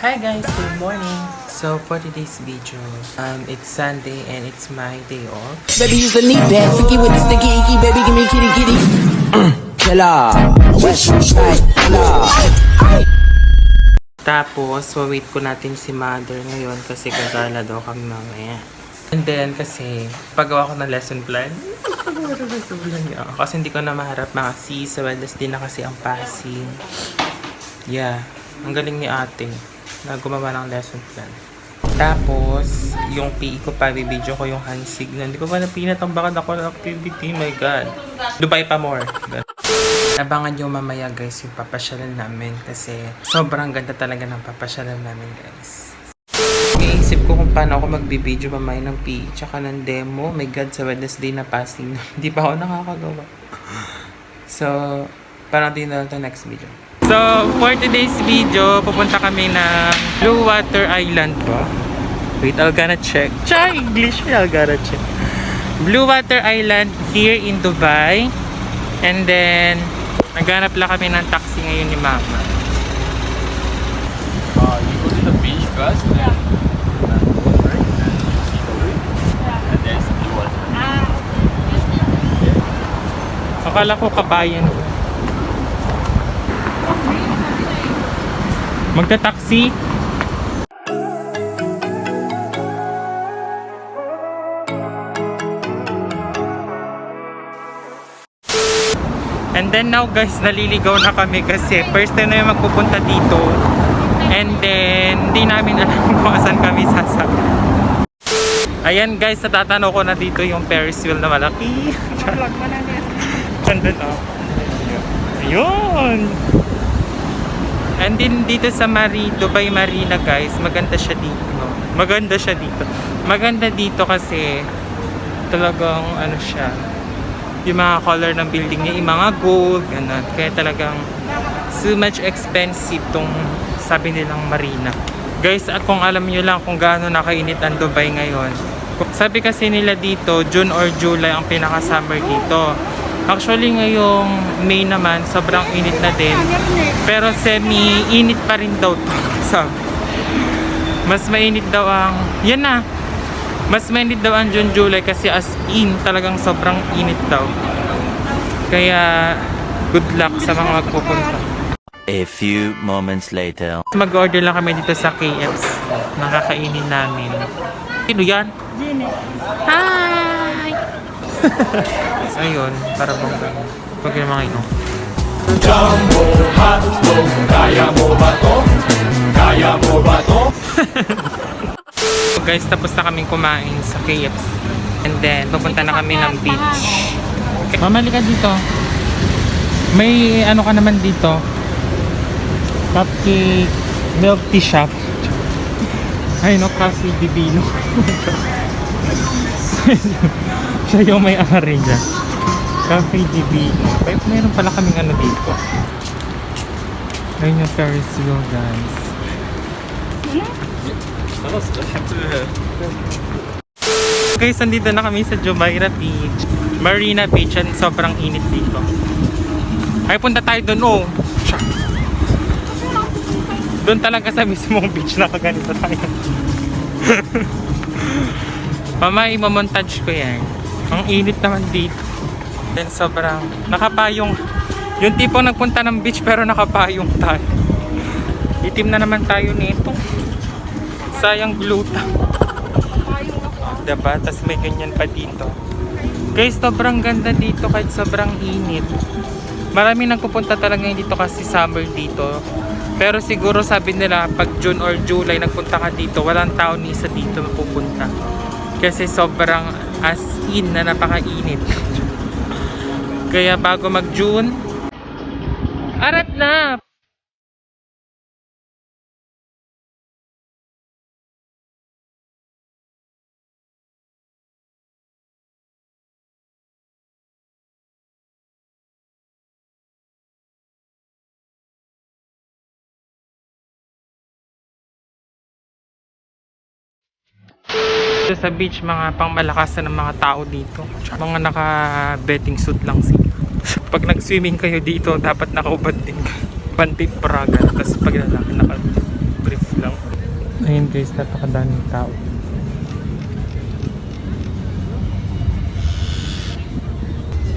Hi guys, good morning. So for today's video, it's Sunday and it's my day off. Baby, use the knee pad, sticky with the sticky icky. Baby, give me kitty kitty. Killer, West Side Killer. Tapos, wait ko natin si mother ngayon kasi gagala daw kami mamaya. And then, kasi paggawa ko ng lesson plan, kasi hindi ko na maharap mga sis. Sa Wednesday na kasi ang passing. Yeah, ang galing ni ate na gumawa ng lesson plan. Tapos, yung PE ko pa, video ko yung hand signal. Hindi ko pa napinatambakan ako ng activity. My God. Dubai pa more. Abangan nyo mamaya guys yung papasyalan namin kasi sobrang ganda talaga ng papasyalan namin guys. Iniisip ko kung paano ako magbibideo mamaya ng PE tsaka ng demo. My God, sa Wednesday na passing. Hindi pa ako nakakagawa. So, parang din na lang ito next video. So, for today's video, pupunta kami ng Blue Water Island ba? Wait, I'll gonna check. English, I'll gonna check. Blue Water Island here in Dubai. And then, naghanap lang kami ng taxi ngayon ni Mama. You go to the beach first, yeah. And go right, and you see the way. Yeah. And there's blue water. Akala ko kabayan. Magta-taxi. And then now guys, naliligaw na kami kasi first time na yung magpupunta dito. And then, hindi namin alam kung saan kami sasakay. Ayan guys, natatanaw ko na dito yung Ferris wheel na malaki. Vlog mo na niya. Ganda na. Ayun! And then dito sa Dubai Marina guys, maganda siya dito. Maganda dito kasi talagang ano siya, yung mga color ng building niya, yung mga gold, ganun. Kaya talagang so much expensive tong sabi nilang Marina. Guys, at kung alam niyo lang kung gaano nakainit ang Dubai ngayon. Sabi kasi nila dito, June or July ang pinaka-summer dito. Actually ngayong May naman, sobrang init na din. Pero semi-init pa rin daw to. Sabi. Mas mainit daw ang, yan na. Mas mainit daw ang June, July kasi as in, talagang sobrang init daw. Kaya, good luck sa mga magpupunta. A few moments later. Mag-order lang kami dito sa KFC. Nakakainin namin. Sino yan? Jenny. Hi! So, ayun, para bang gano'n. Pag yung mga ino. Jumbo hotdog, kaya mo ba to? Kaya mo ba to? So guys, tapos na kaming kumain sa KFC. And then, pupunta na kami ng beach. Okay. Mamali ka dito. May ano ka naman dito. Cupcake milk tea shop. Ay no, Cafe Divino. Siya yung may-ari dyan. Cafe Divino. Meron pala kaming ano dito. Ayun yung Ferris wheel guys. Guys, nandito na kami sa Jumeirah Beach. Marina Beach, and sobrang init dito. Ay, punta tayo doon, oh. Doon talaga sa mismong beach na kaganito tayo. Mama, imamontage ko yan. Ang init naman dito. Then sobrang nakapayong. Yung tipong nagpunta ng beach pero nakapayong tayo. Itim na naman tayo nito. Sayang gluta. Diba? Tas may ganyan pa dito. Guys, sobrang ganda dito kahit sobrang init. Marami nagpupunta talaga dito kasi summer dito. Pero siguro sabi nila pag June or July nagpunta ka dito, walang tao ni isa dito mapupunta. Kasi sobrang as in na napakainit. Kaya bago mag June, arat na! Sa beach, mga pangmalakasan ng mga tao dito. Mga naka-betting suit lang sila. Pag nag-swimming kayo dito, dapat nakaubad din. Panty braga. Tapos pag lalaki naka-brief lang. Guys, napakadaming tao.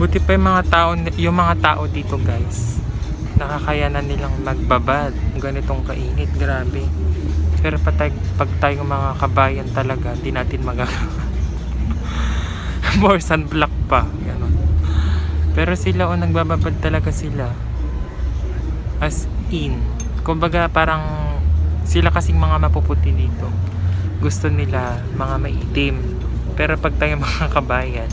Buti pa yung mga tao dito guys. Nakakayanan nilang magbabad. Ganitong kainit, grabe. Pero pag tayong mga kabayan talaga, hindi natin magagawa. More sunblock pa. Ganon. Pero sila nagbababad talaga sila. As in. Kumbaga parang sila kasing mga mapuputi dito. Gusto nila mga maitim. Pero pag tayo mga kabayan,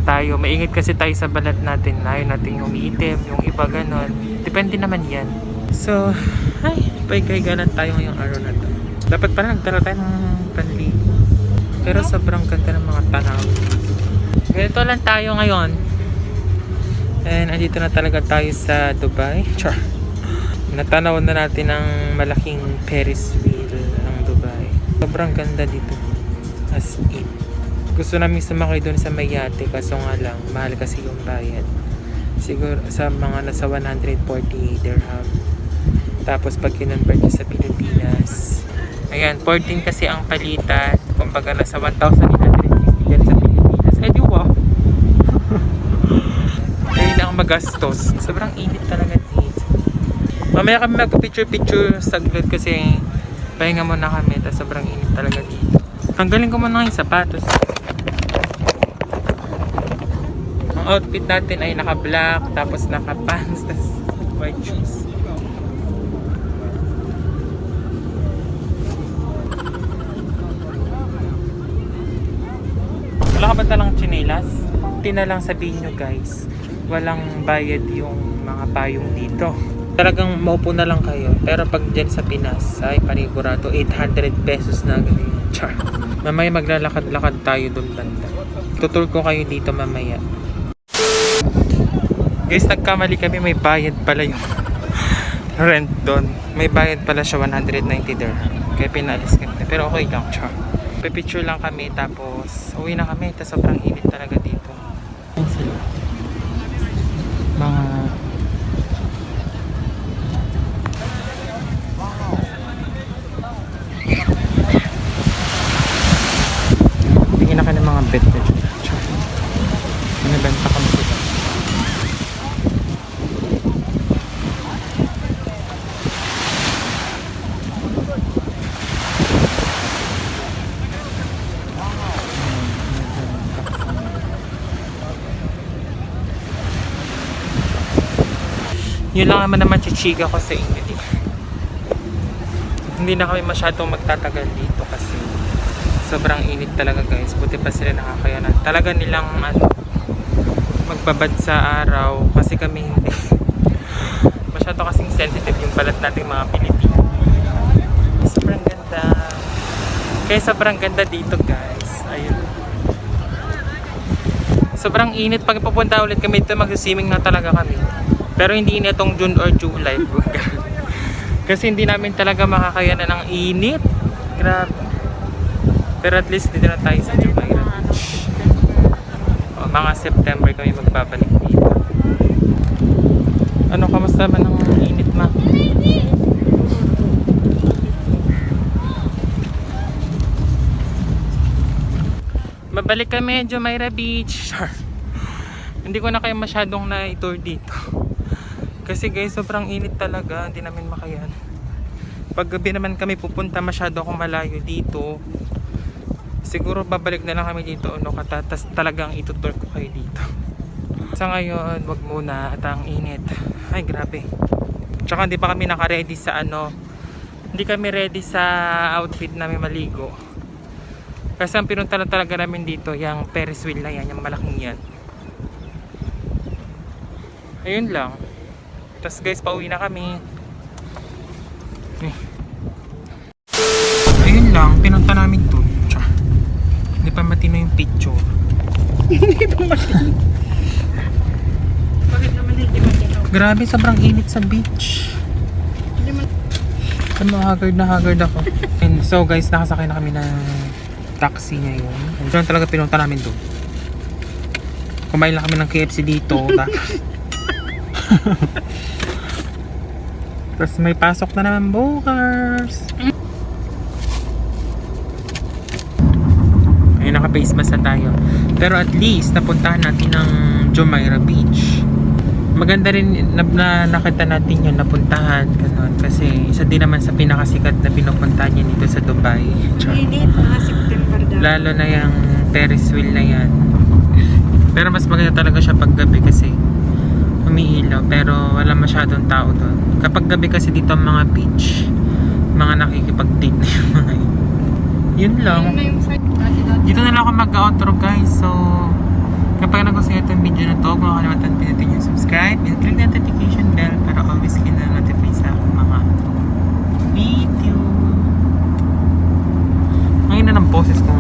tayo, maingit kasi tayo sa balat natin. Ayaw natin umiitim, yung iba ganon. Depende naman yan. So, paigay-galan tayo ngayong araw na to. Dapat pala nagdala tayo ng panligo. Pero sobrang ganda ng mga tanaw. Ganito lang tayo ngayon. And andito na talaga tayo sa Dubai. Char. Natanaw na natin ang malaking Ferris wheel ng Dubai. Sobrang ganda dito. As in. Gusto namin sumakay doon sa Mayate, kaso nga lang, mahal kasi yung bayad. Siguro sa mga nasa 140 dirham. Tapos pag kinonvert sa Pilipinas, ayan, 14 kasi ang palitan. Kumbaga nasa 1,860 dyan sa Pilipinas. Eh di wow! Kaya na ang magastos. Sobrang init talaga dito. Mamaya kami mag-picture-picture saglit kasi pahinga muna kami. Tapos sobrang init talaga dito. Tanggalin ko muna yung sapatos. Ang outfit natin ay naka-black, tapos naka-pants, tapos white shoes. Wala ka ba talang tsinelas? Lang sabihin nyo guys, walang bayad yung mga payong dito. Talagang maupo na lang kayo. Pero pag dyan sa Pinas, ay panigurado 800 pesos na ganyan. Char. Mamaya maglalakad-lakad tayo doon banda. Tutur ko kayo dito mamaya. Guys, nagkamali kami, may bayad pala yung rent doon. May bayad pala siya 190 dirham. Kaya pinalis kami. Pero okay lang, char. Pipicture lang kami, tapos uwi na kami. Tapos sobrang init talaga dito. Ayan sila. Mga tingin na ka ng mga bed na dyan. Binibenta kami sila. Yun lang naman chichika ko sa inyo. Hindi na kami masyadong magtatagal dito kasi sobrang init talaga guys. Buti pa sila nakakayanan. Talaga nilang magbabad sa araw kasi kami hindi. Masyado kasing sensitive yung balat nating mga Pilipino. Sobrang ganda. Kaya sobrang ganda dito guys. Ayun. Sobrang init. Pag pupunta ulit kami dito, mag-swimming na talaga kami. Pero hindi na itong June or July. Kasi hindi namin talaga makakayanan ng init. Grabe. Pero at least dito na tayo sa July. O, mga September kami magbabalik dito. Ano, kamusta ba ng init, ma? Mabalik kami, Jumeirah Beach. Hindi ko na kayo masyadong na-tour dito. Kasi guys, sobrang init talaga. Hindi namin makayan. Pag gabi naman kami pupunta, masyado akong malayo dito. Siguro babalik na lang kami dito. Tas talagang itutur ko kayo dito. Sa ngayon, wag muna. At ang init. Ay, grabe. Tsaka hindi pa kami naka-ready sa hindi kami ready sa outfit namin maligo. Kasi ang pinunta na talaga namin dito, yung Ferris wheel na yan, yung malaking yan. Ayun lang. Tapos guys, pauwi na kami. Ayun lang, pinunta namin to. Hindi pa matino yung picture. Hindi pa matino. Bakit naman hindi matino? Grabe, sobrang init sa beach. Haggard na haggard ako. And so guys, nakasakay na kami ng taxi ngayon. Diyan talaga pinunta namin doon. Kumain lang kami ng KFC dito. Tapos may pasok na naman bukas. Ayun, naka-face mask na tayo. Pero at least, napuntahan natin ang Jumeirah Beach. Maganda rin na nakita natin yun, napuntahan. Ganun. Kasi isa din naman sa pinakasikat na pinupuntahan niya dito sa Dubai. Hindi, mga September daw. Lalo na yung Ferris wheel na yan. Pero mas maganda talaga siya pag gabi kasi umiilaw. Pero wala masyadong tao doon. Kapag gabi kasi dito ang mga beach, mga nakikipag-date na yung mga yun. Yun lang. Yun na yung site. Dito na lang ako mag-outro guys. So, kapag nagustuhan itong video na to, kung makalimutan pinutin yung subscribe and click the notification bell para always kayo na-notify sa aking mga video. Ngayon na ng boses ko.